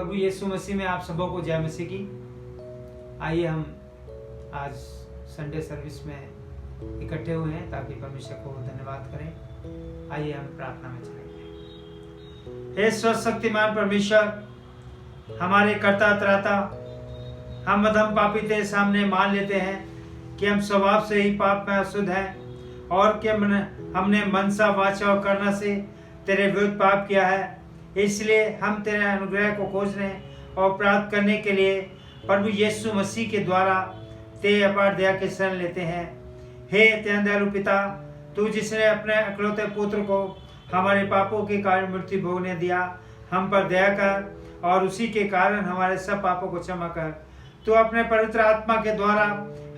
प्रभु यीशु मसीह में आप सबों को जय मसीह की। आइए हम आज संडे सर्विस में इकट्ठे हुए हैं ताकि परमेश्वर को धन्यवाद करें। आइए हम प्रार्थना में चलेंगे। हे सर्वशक्तिमान परमेश्वर, हमारे कर्ता त्राता, हम अधम पापी तेरे सामने मान लेते हैं कि हम स्वभाव से ही पाप में अशुद्ध हैं और कि हमने मनसा वाचा और करना से तेरे विरुद्ध पाप किया है। इसलिए हम तेरे अनुग्रह को खोजने और प्राप्त करने के लिए प्रभु यीशु मसीह के द्वारा तेरे अपार दया के शरण लेते हैं। हे दयालु पिता, तू जिसने अपने अकलौते पुत्र को हमारे पापों के कारण मृत्यु भोगने दिया, हम पर दया कर और उसी के कारण हमारे सब पापों को क्षमा कर। तू अपने पवित्र आत्मा के द्वारा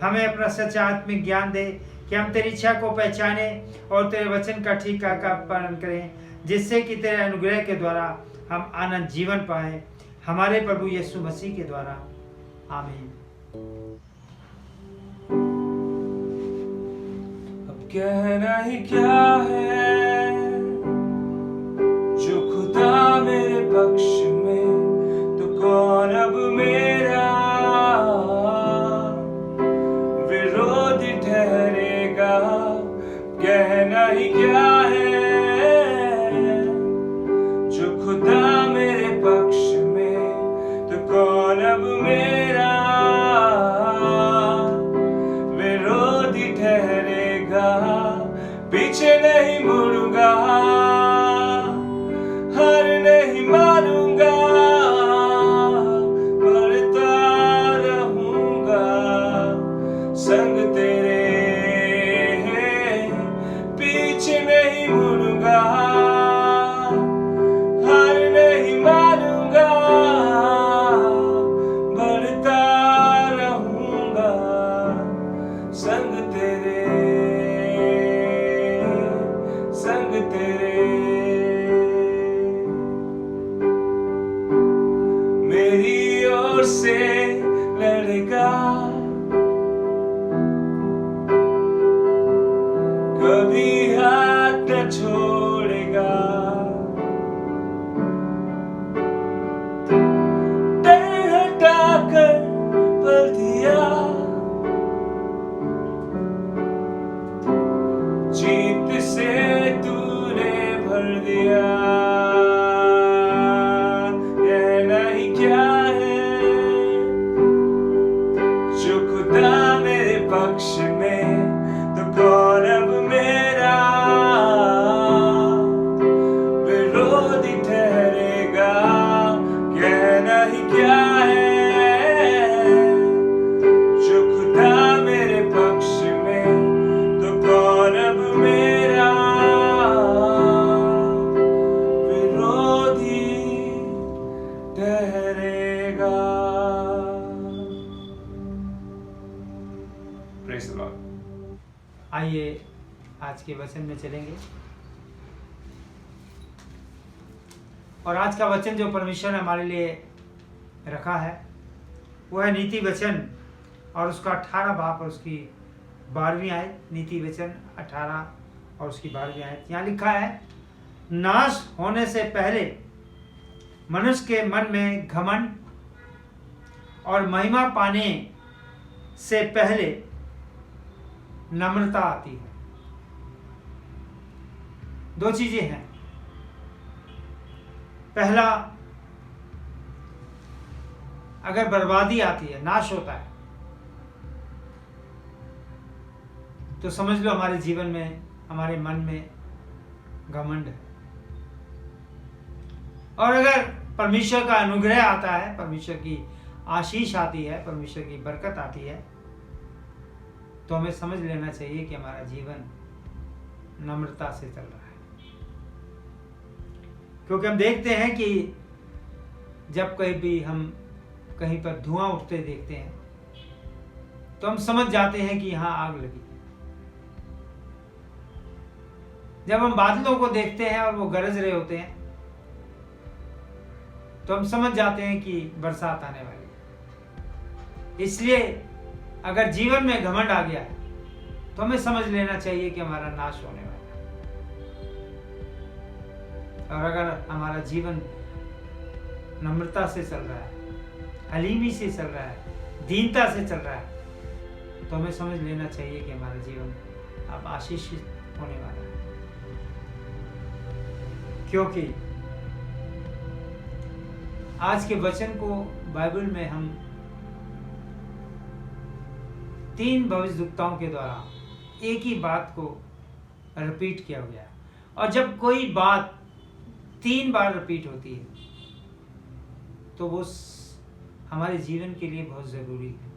हमें अपना सच्चा आत्मिक ज्ञान दे कि हम तेरी इच्छा को पहचाने और तेरे वचन का ठीक का पालन करें, जिससे कि तेरे अनुग्रह के द्वारा हम आनंद जीवन पाए, हमारे प्रभु यीशु मसीह के द्वारा। आमीन। अब कहना ही क्या है, जो खुदा मेरे पक्ष में तो कौन अब मेरा विरोधी ठहरेगा। कहना ही क्या है, जो खुदा मेरे पक्ष में तो कौन अब मेरा विरोधी ठहरेगा। पीछे नहीं मुड़ूंगा, हार नहीं मानूंगा, बढ़ता रहूंगा संग तेरे। पीछे नहीं मुड़ूंगा, हार नहीं मानूंगा, बढ़ता रहूंगा संग तेरे, संग तेरे। मेरी ओर से लड़ेगा, कभी हाथ न छोड़ेगा। तय हटाकर पल दिया, जीत से तूने भर दिया। कहना ही क्या है, जो खुदा मेरे पक्ष में तो कौन अब मेरा विरोधी ठहरेगा। कहना ही क्या है, जो खुदा मेरे पक्ष में तो कौन अब मेरा विरोधी ठहरेगा। Praise the Lord. आइए आज के वचन में चलेंगे और आज का वचन जो परमेश्वर ने हमारे लिए रखा है वो है नीति वचन और उसका 18 बाप और उसकी 12वीं आयत। नीति वचन 18 और उसकी 12वीं आयत। यहाँ लिखा है, नाश होने से पहले मनुष्य के मन में घमंड और महिमा पाने से पहले नम्रता आती है। दो चीजें हैं। पहला, अगर बर्बादी आती है, नाश होता है, तो समझ लो हमारे जीवन में, हमारे मन में घमंड है। और अगर परमेश्वर का अनुग्रह आता है, परमेश्वर की आशीष आती है, परमेश्वर की बरकत आती है, तो हमें समझ लेना चाहिए कि हमारा जीवन नम्रता से चल रहा है। क्योंकि हम देखते हैं कि जब कहीं भी हम कहीं पर धुआं उठते देखते हैं तो हम समझ जाते हैं कि यहाँ आग लगी। जब हम बादलों को देखते हैं और वो गरज रहे होते हैं तो हम समझ जाते हैं कि बरसात आने वाली है। इसलिए अगर जीवन में घमंड आ गया है तो हमें समझ लेना चाहिए कि हमारा नाश होने वाला है। और अगर हमारा जीवन नम्रता से चल रहा है, हलीमी से चल रहा है, दीनता से चल रहा है, तो हमें समझ लेना चाहिए कि हमारा जीवन अब आशीषित होने वाला है। क्योंकि आज के वचन को बाइबल में हम 3 भविष्यद्वक्ताओं के द्वारा एक ही बात को रिपीट किया गया, और जब कोई बात 3 बार रिपीट होती है तो वो हमारे जीवन के लिए बहुत जरूरी है।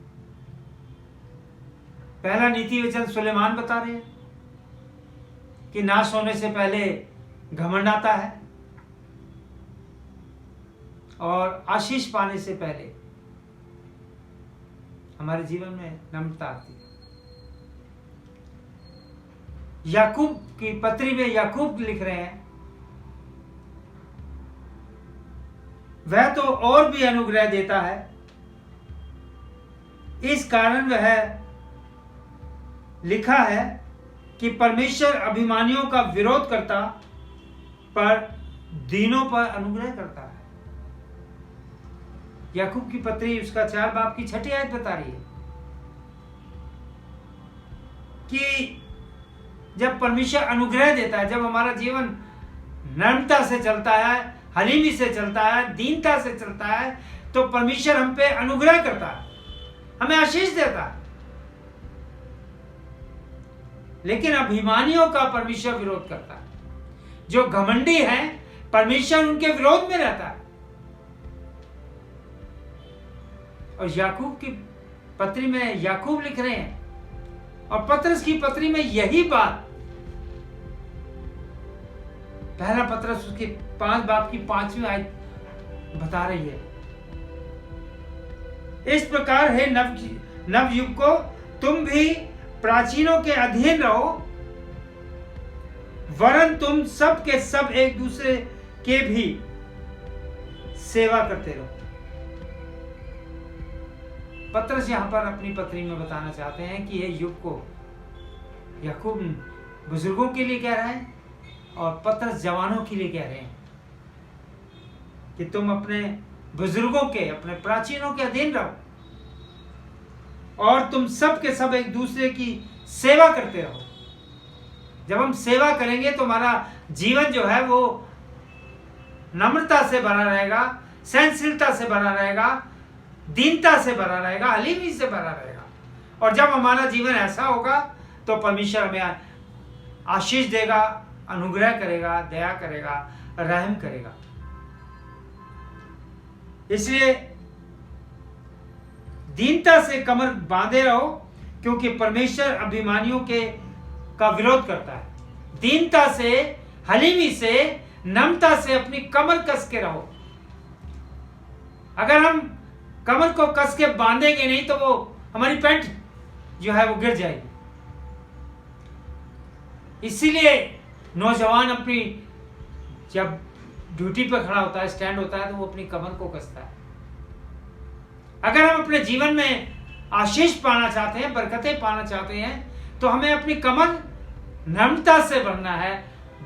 पहला नीति वचन सुलेमान बता रहे हैं कि नाश होने से पहले घमंड आता है और आशीष पाने से पहले हमारे जीवन में नम्रता आती है। याकूब की पत्री में याकूब लिख रहे हैं, वह तो और भी अनुग्रह देता है, इस कारण वह लिखा है कि परमेश्वर अभिमानियों का विरोध करता पर दीनों पर अनुग्रह करता है। याकूब की पत्री उसका 4 बाब की 6 आयत बता रही है कि जब परमेश्वर अनुग्रह देता है, जब हमारा जीवन नम्रता से चलता है, हलीमी से चलता है, दीनता से चलता है, तो परमेश्वर हम पे अनुग्रह करता है, हमें आशीष देता है। लेकिन अभिमानियों का परमेश्वर विरोध करता है। जो घमंडी हैं, परमेश्वर उनके विरोध में रहता है। और याकूब की पत्री में याकूब लिख रहे हैं, और पतरस की पत्री में यही बात पहला पतरस उसके 5 बाब की 5वीं आयत बता रही है। इस प्रकार है नवयुग को तुम भी प्राचीनों के अधीन रहो, वरन तुम सब के सब एक दूसरे के भी सेवा करते रहो। पतरस यहां पर अपनी पत्री में बताना चाहते हैं कि यह युग को याकूब बुजुर्गों के लिए कह रहा है और पतरस जवानों के लिए कह रहे हैं कि तुम अपने बुजुर्गों के, अपने प्राचीनों के अधीन रहो, और तुम सब के सब एक दूसरे की सेवा करते रहो। जब हम सेवा करेंगे तो हमारा जीवन जो है वो नम्रता से भरा रहेगा, सहनशीलता से भरा रहेगा, दीनता से भरा रहेगा, हलीमी से भरा रहेगा। और जब हमारा जीवन ऐसा होगा तो परमेश्वर हमें आशीष देगा, अनुग्रह करेगा, दया करेगा, रहम करेगा। इसलिए दीनता से कमर बांधे रहो, क्योंकि परमेश्वर अभिमानियों का विरोध करता है। दीनता से, हलीमी से, नम्रता से अपनी कमर कस के रहो। अगर हम कमर को कस के बांधेंगे नहीं तो वो हमारी पैंट जो है वो गिर जाएगी। इसीलिए नौजवान अपनी जब ड्यूटी पर खड़ा होता है, स्टैंड होता है, तो वो अपनी कमर को कसता है। अगर हम अपने जीवन में आशीष पाना चाहते हैं, बरकतें पाना चाहते हैं, तो हमें अपनी कमर नम्रता से भरना है,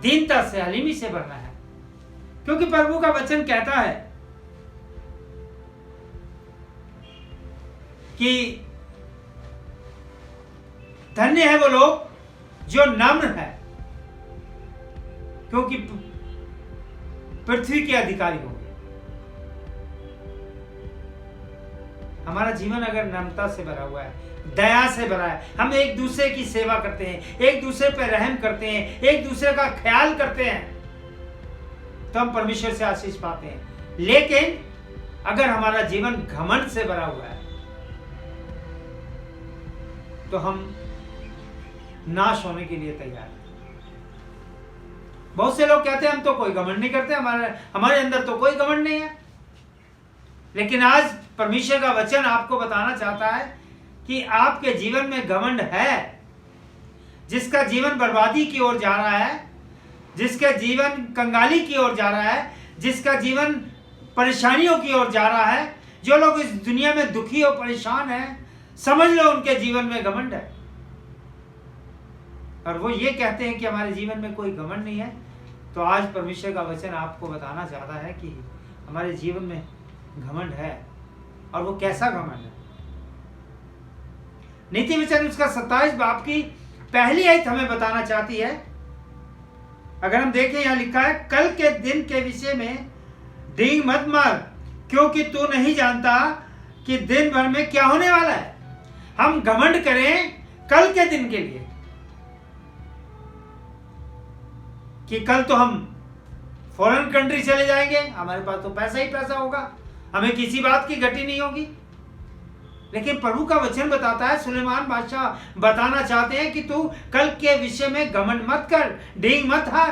दीनता से, हलीमी से भरना है। क्योंकि प्रभु का वचन कहता है कि धन्य है वो लोग जो नम्र है, क्योंकि पृथ्वी के अधिकारी होंगे। हमारा जीवन अगर नम्रता से भरा हुआ है, दया से भरा है, हम एक दूसरे की सेवा करते हैं, एक दूसरे पर रहम करते हैं, एक दूसरे का ख्याल करते हैं, तो हम परमेश्वर से आशीष पाते हैं। लेकिन अगर हमारा जीवन घमंड से भरा हुआ है तो हम नाश होने के लिए तैयार हैं। बहुत से लोग कहते हैं हम तो कोई घमंड नहीं करते, हमारे अंदर तो कोई घमंड नहीं है। लेकिन आज परमेश्वर का वचन आपको बताना चाहता है कि आपके जीवन में घमंड है। जिसका जीवन बर्बादी की ओर जा रहा है, जिसका जीवन कंगाली की ओर जा रहा है, जिसका जीवन परेशानियों की ओर जा रहा है, जो लोग इस दुनिया में दुखी और परेशान हैं, समझ लो उनके जीवन में घमंड है। और वो ये कहते हैं कि हमारे जीवन में कोई घमंड नहीं है। तो आज परमेश्वर का वचन आपको बताना चाहता है कि हमारे जीवन में घमंड है, और वो कैसा घमंड है। नीति वचन उसका 27 बाब की पहली आयत हमें बताना चाहती है। अगर हम देखें, यहां लिखा है, कल के दिन के विषय में डींग मत मार, क्योंकि तू नहीं जानता कि दिन भर में क्या होने वाला है। हम घमंड करें कल के दिन के लिए कि कल तो हम फॉरेन कंट्री चले जाएंगे, हमारे पास तो पैसा ही पैसा होगा, हमें किसी बात की घटी नहीं होगी। लेकिन प्रभु का वचन बताता है, सुलेमान बादशाह बताना चाहते हैं कि तू कल के विषय में घमंड मत कर, डींग मत हार,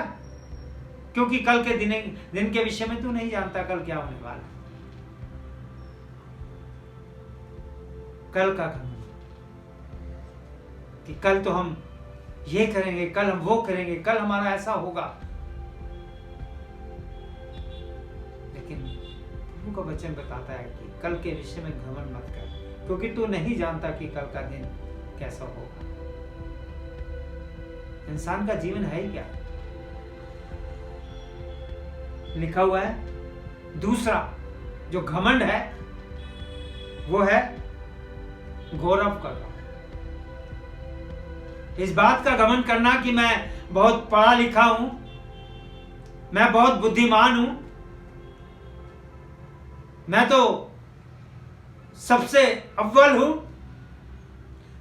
क्योंकि कल के दिन के विषय में तू नहीं जानता कल क्या होने वाला। कल का घमंड कि कल तो हम ये करेंगे, कल हम वो करेंगे, कल हमारा ऐसा होगा। लेकिन प्रभु का वचन बताता है कि कल के विषय में घमंड मत कर, क्योंकि तू नहीं जानता कि कल का दिन कैसा होगा। इंसान का जीवन है ही क्या? लिखा हुआ है, दूसरा जो घमंड है वो है गौरव का घमंड। इस बात का घमंड करना कि मैं बहुत पढ़ा लिखा हूं, मैं बहुत बुद्धिमान हूं, मैं तो सबसे अव्वल हूं।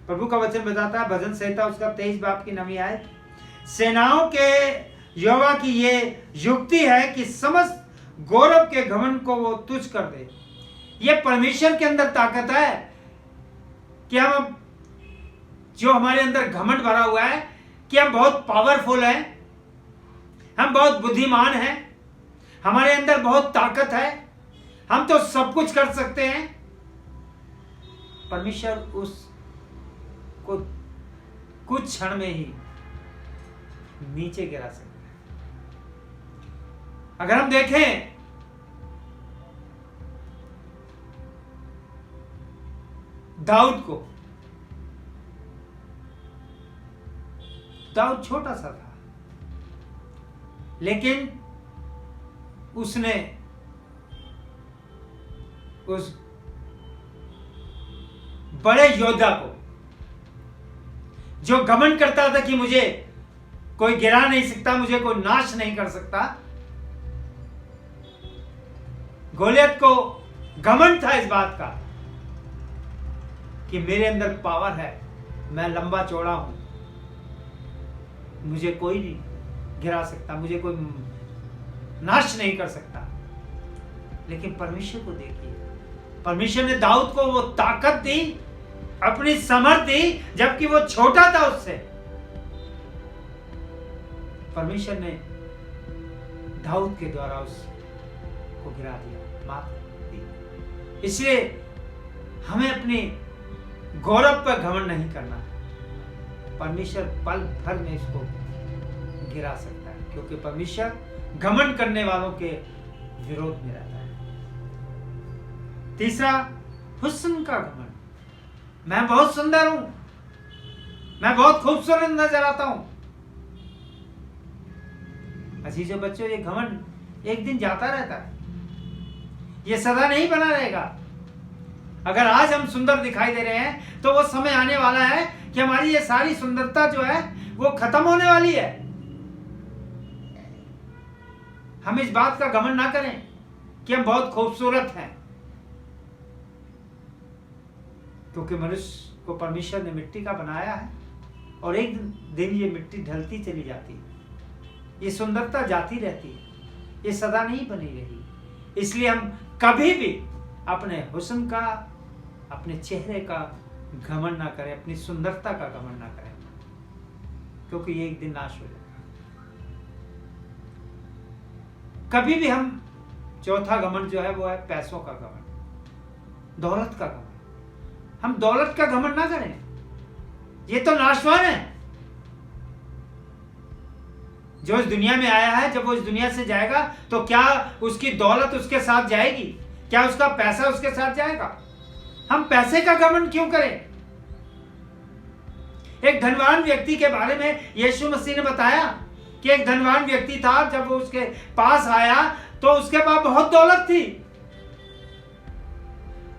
प्रभु का वचन बताता है, भजन संहिता उसका 23 बाब की 9वीं आयत, सेनाओं के यहोवा की ये युक्ति है कि समस्त गौरव के घमंड को वो तुच्छ कर दे। ये परमेश्वर के अंदर ताकत है कि हम, जो हमारे अंदर घमंड भरा हुआ है कि हम बहुत पावरफुल हैं, हम बहुत बुद्धिमान हैं, हमारे अंदर बहुत ताकत है, हम तो सब कुछ कर सकते हैं। परमेश्वर उसको कुछ क्षण में ही नीचे गिरा सकता है। अगर हम देखें, दाऊद छोटा सा था, लेकिन उसने उस बड़े योद्धा को, जो घमंड करता था कि मुझे कोई गिरा नहीं सकता, मुझे कोई नाश नहीं कर सकता, गोलियत को घमंड था इस बात का कि मेरे अंदर पावर है, मैं लंबा चौड़ा हूं, मुझे कोई नहीं गिरा सकता, मुझे कोई नाश नहीं कर सकता। लेकिन परमेश्वर को देखिए, परमेश्वर ने दाऊद को वो ताकत दी, अपनी समर्थ दी, जबकि वो छोटा था उससे। परमेश्वर ने दाऊद के द्वारा उसको गिरा दिया, मात दी। इसलिए हमें अपने गौरव पर घमंड नहीं करना। परमेश्वर पल भर में इसको गिरा सकता है, क्योंकि परमेश्वर घमंड करने वालों के विरोध में रहता है। तीसरा, हुस्न का घमंड। मैं बहुत सुंदर हूं, मैं बहुत खूबसूरत नजर आता हूं। अजीजों बच्चों, ये घमंड एक दिन जाता रहता है, ये सदा नहीं बना रहेगा। अगर आज हम सुंदर दिखाई दे रहे हैं तो वो समय आने वाला है कि हमारी ये सारी सुंदरता जो है वो खत्म होने वाली है। हम इस बात का घमंड ना करें कि हम बहुत खूबसूरत हैं, क्योंकि मनुष्य को परमेश्वर ने मिट्टी का बनाया है और एक दिन ये मिट्टी ढलती चली जाती है, ये सुंदरता जाती रहती है, ये सदा नहीं बनी रही। इसलिए हम कभी भी अपने हुस्न का, अपने चेहरे का घमंड ना करें, अपनी सुंदरता का घमंड ना करें, क्योंकि ये एक दिन नाश हो जाएगा। कभी भी हम, चौथा घमंड जो है वो है पैसों का घमंड, दौलत का घमंड। हम दौलत का घमंड ना करें, ये तो नाशवान है। जो इस दुनिया में आया है, जब वो इस दुनिया से जाएगा तो क्या उसकी दौलत उसके साथ जाएगी? क्या उसका पैसा उसके साथ जाएगा? हम पैसे का घमंड क्यों करें? एक धनवान व्यक्ति के बारे में यीशु मसीह ने बताया कि एक धनवान व्यक्ति था, जब वो उसके पास आया तो उसके पास बहुत दौलत थी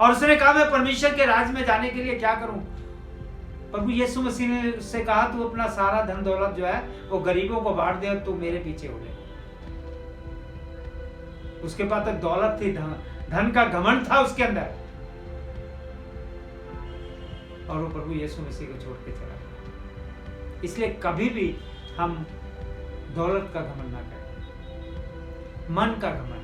और उसने कहा मैं परमेश्वर के राज में जाने के लिए क्या करूं। प्रभु यीशु मसीह ने उससे कहा तू अपना सारा धन दौलत जो है वो गरीबों को बांट दे और तू मेरे पीछे हो ले। उसके पास तो दौलत थी, धन का घमंड था उसके अंदर, और वो प्रभु यीशु मसीह को छोड़ के चला गया। इसलिए कभी भी हम दौलत का घमंड ना करें, मन का घमंड।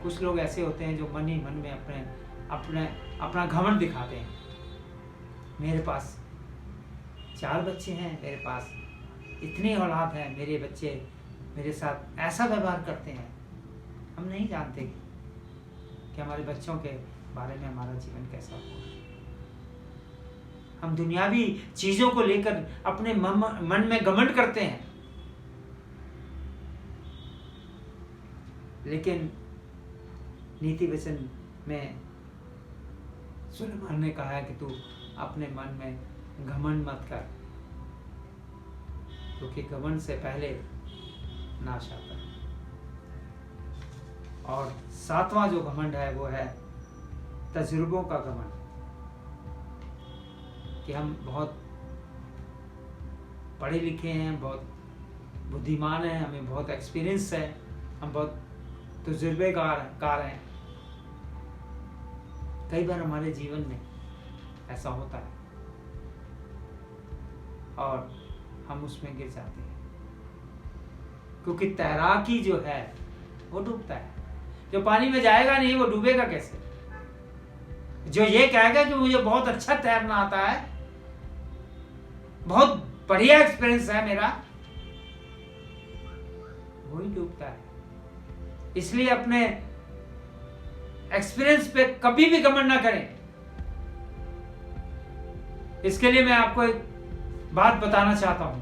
कुछ लोग ऐसे होते हैं जो मन ही मन में अपना घमंड दिखाते हैं। मेरे पास 4 बच्चे हैं, मेरे पास इतनी औलाद है, मेरे बच्चे मेरे साथ ऐसा व्यवहार करते हैं। हम नहीं जानते कि हमारे बच्चों के बारे में हमारा जीवन कैसा होगा। हम दुनियावी चीजों को लेकर अपने मन में घमंड करते हैं, लेकिन नीति वचन में सुलेमान ने कहा है कि तू अपने मन में घमंड मत कर, क्योंकि घमंड से पहले नाश आता है। और 7वां जो घमंड है वो है तजुर्बों का घमंड, कि हम बहुत पढ़े लिखे हैं, बहुत बुद्धिमान हैं, हमें बहुत एक्सपीरियंस है, हम बहुत तजुर्बेकार हैं। कई बार हमारे जीवन में ऐसा होता है और हम उसमें गिर जाते हैं, क्योंकि तैराकी जो है वो डूबता है। जो पानी में जाएगा नहीं वो डूबेगा कैसे? जो ये कहेगा कि मुझे बहुत अच्छा तैरना आता है, बहुत बढ़िया एक्सपीरियंस है मेरा, वही डूबता है। इसलिए अपने एक्सपीरियंस पे कभी भी घमंड ना करें। इसके लिए मैं आपको एक बात बताना चाहता हूं।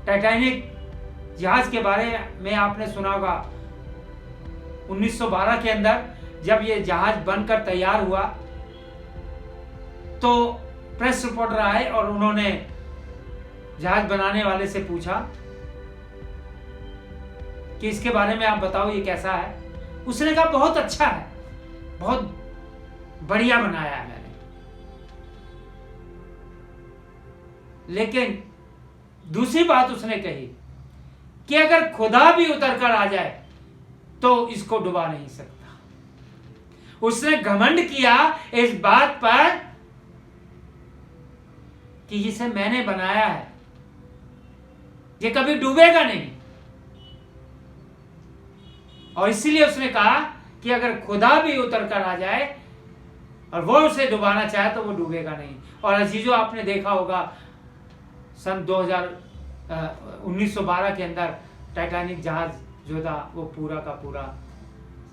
टाइटैनिक जहाज के बारे में आपने सुना होगा। 1912 के अंदर जब ये जहाज बनकर तैयार हुआ तो प्रेस रिपोर्टर आए और उन्होंने जहाज बनाने वाले से पूछा कि इसके बारे में आप बताओ, ये कैसा है। उसने कहा बहुत अच्छा है, बहुत बढ़िया बनाया है मैंने। लेकिन दूसरी बात उसने कही कि अगर खुदा भी उतर कर आ जाए तो इसको डुबा नहीं सकता। उसने घमंड किया इस बात पर कि जिसे मैंने बनाया है ये कभी डूबेगा नहीं, और इसीलिए उसने कहा कि अगर खुदा भी उतर कर आ जाए और वो उसे डुबाना चाहे तो वो डूबेगा नहीं। और अजीजों, आपने देखा होगा सन 1912 के अंदर टाइटैनिक जहाज जो था वो पूरा का पूरा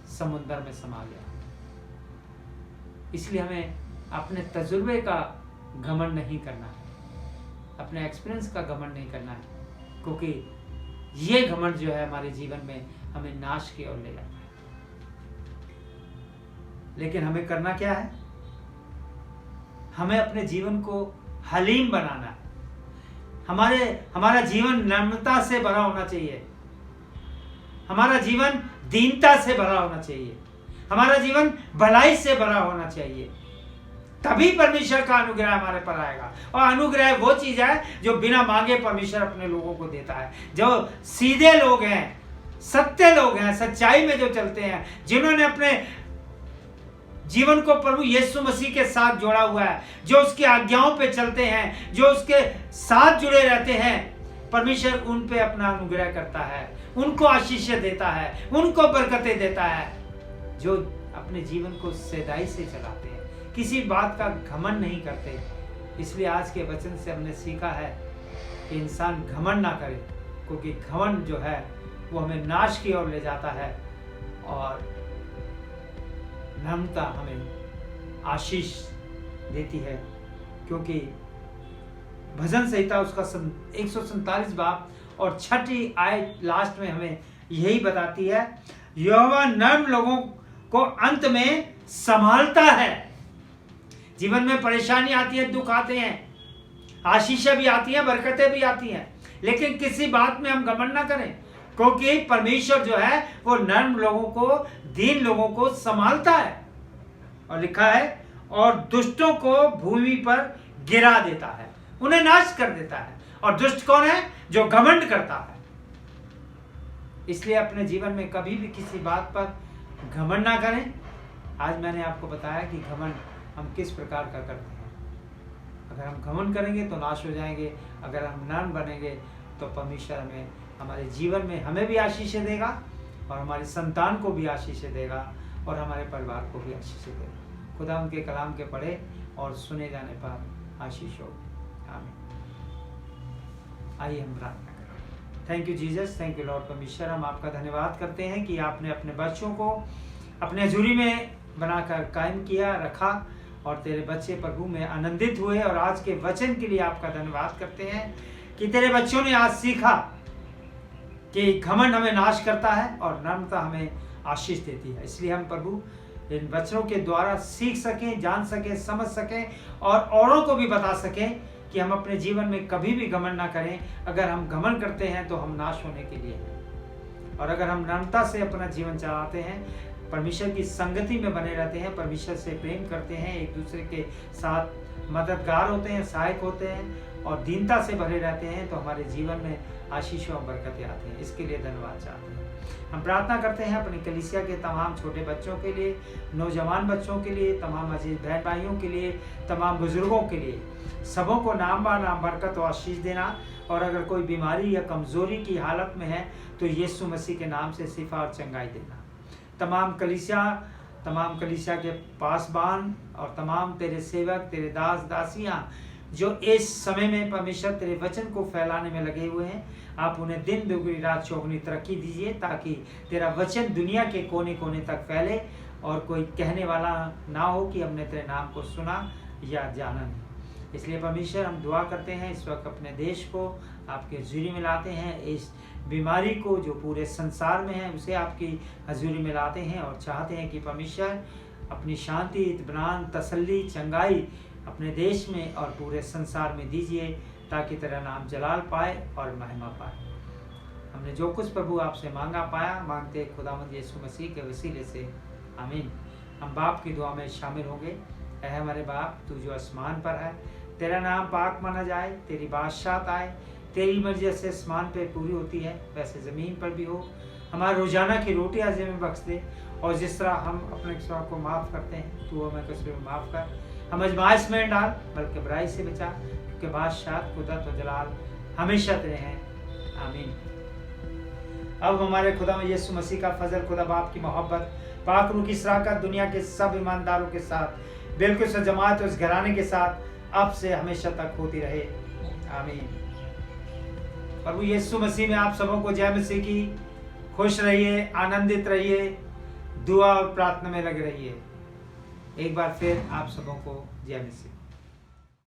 समुद्र में समा गया। इसलिए हमें अपने तजुर्बे का घमंड नहीं करना है, अपने एक्सपीरियंस का घमंड नहीं करना है, क्योंकि ये घमंड जो है हमारे जीवन में हमें नाश की ओर ले जाता है। लेकिन हमें करना क्या है? हमें अपने जीवन को हलीम बनाना है। हमारा जीवन नम्रता से भरा होना चाहिए, हमारा जीवन दीनता से भरा होना चाहिए, हमारा जीवन भलाई से भरा होना चाहिए। तभी परमेश्वर का अनुग्रह हमारे पर आएगा। और अनुग्रह वो चीज है जो बिना मांगे परमेश्वर अपने लोगों को देता है। जो सीधे लोग हैं, सत्य लोग हैं, सच्चाई में जो चलते हैं, जिन्होंने अपने जीवन को प्रभु यीशु मसीह के साथ जोड़ा हुआ है, जो उसकी आज्ञाओं पे चलते हैं, जो उसके साथ जुड़े रहते हैं, परमेश्वर उन पे अपना अनुग्रह करता है, उनको आशीष देता है, उनको बरकतें देता है। जो अपने जीवन को सच्चाई से चलाते हैं, किसी बात का घमंड नहीं करते। इसलिए आज के वचन से हमने सीखा है कि इंसान घमंड ना करे, क्योंकि घमंड जो है वो हमें नाश की ओर ले जाता है और नम्रता हमें आशीष देती है। क्योंकि भजन संहिता उसका 147 बाब और 6ठी आयत लास्ट में हमें यही बताती है, यहोवा नर्म लोगों को अंत में संभालता है। जीवन में परेशानी आती है, दुख आते हैं, आशीषें भी आती हैं, बरकतें भी आती हैं, लेकिन किसी बात में हम घमंड ना करें। क्योंकि परमेश्वर जो है वो नर्म लोगों को, दीन लोगों को संभालता है। और लिखा है, और दुष्टों को भूमि पर गिरा देता है, उन्हें नाश कर देता है। और दुष्ट कौन है? जो घमंड करता है। इसलिए अपने जीवन में कभी भी किसी बात पर घमंड ना करें। आज मैंने आपको बताया कि घमंड हम किस प्रकार का करते हैं। अगर हम घमंड करेंगे तो नाश हो जाएंगे, अगर हम नर्म बनेंगे तो परमेश्वर हमें, हमारे जीवन में हमें भी आशीष देगा और हमारी संतान को भी आशीष देगा और हमारे परिवार को भी आशीष देगा। खुदा उनके कलाम के पढ़े और सुने जाने पर आशीष हो। आमीन। आइए हम प्रार्थना करें। Thank you Jesus, thank you Lord परमेश्वर। हम आपका धन्यवाद करते हैं कि आपने अपने बच्चों को अपने हजूरी में बनाकर कायम किया, रखा और तेरे बच्चे प्रभु में आनंदित हुए। और आज के वचन के लिए आपका धन्यवाद करते हैं कि तेरे बच्चों ने आज सीखा कि घमंड हमें नाश करता है और नम्रता हमें आशीष देती है। इसलिए हम प्रभु इन वचनों के द्वारा सीख सकें, जान सकें, समझ सकें और औरों को भी बता सकें कि हम अपने जीवन में कभी भी घमंड ना करें। अगर हम घमंड करते हैं तो हम नाश होने के लिए हैं, और अगर हम नम्रता से अपना जीवन चलाते हैं, परमेश्वर की संगति में बने रहते हैं, परमेश्वर से प्रेम करते हैं, एक दूसरे के साथ मददगार होते हैं, सहायक होते हैं और दीनता से भरे रहते हैं, तो हमारे जीवन में आशीष और बरकतें आती हैं। इसके लिए धन्यवाद चाहते हैं। हम प्रार्थना करते हैं अपनी कलीसिया के तमाम छोटे बच्चों के लिए, नौजवान बच्चों के लिए, तमाम अजीज बहन भाइयों के लिए, तमाम बुजुर्गों के लिए, सबों को नाम बा नाम बरकत और आशीष देना। और अगर कोई बीमारी या कमजोरी की हालत में है तो यीशु मसीह के नाम से शिफा और चंगाई देना। तमाम कलीसिया के पासबान और तमाम तेरे सेवक, तेरे दास दासियां जो इस समय में परमेश्वर तेरे वचन को फैलाने में लगे हुए हैं, आप उन्हें दिन दुगनी रात चौगुनी तरक्की दीजिए, ताकि तेरा वचन दुनिया के कोने कोने तक फैले और कोई कहने वाला ना हो कि हमने तेरे नाम को सुना या जाना नहीं। इसलिए परमेश्वर हम दुआ करते हैं, इस वक्त अपने देश को आपके हजूरी में लाते हैं, इस बीमारी को जो पूरे संसार में है उसे आपकी हजूरी में लाते हैं और चाहते हैं कि परमेश्वर अपनी शांति, इत्मीनान, तसल्ली, चंगाई अपने देश में और पूरे संसार में दीजिए, ताकि तेरा नाम जलाल पाए और महिमा पाए। हमने जो कुछ प्रभु आपसे मांगा पाया, मांगते खुदावंद यीशु मसीह के वसीले से, आमीन। हम बाप की दुआ में शामिल होंगे। ऐ हमारे बाप, तू जो आसमान पर है, तेरा नाम पाक माना जाए, तेरी बादशाहत आए, तेरी मर्जी जैसे आसमान पे पूरी होती है वैसे ज़मीन पर भी हो। हमारा रोजाना की रोटी आज हमें बख्श दे, और जिस तरह हम अपने किस्सा को माफ़ करते हैं, तू हमें किसी को माफ़ कर। हम आजमाइश में डाल, बल्कि बुराई से बचा, क्योंकि बादशाह, कुदरत और जलाल हमेशा तेरे हैं। आमीन। अब हमारे खुदा में यीशु मसीह का फजल, खुदा बाप की मोहब्बत, पाक रूह की शराकत दुनिया के सब ईमानदारों के साथ, बिल्कुल से जमात उस घराने के साथ अब से हमेशा तक होती रहे। आमीन। प्रभु यीशु मसीह में आप सबों को जय मसीह की। खुश रहिए, आनंदित रहिए, दुआ और प्रार्थना में लगे रहिए। एक बार फिर आप सबों को जय मसीह।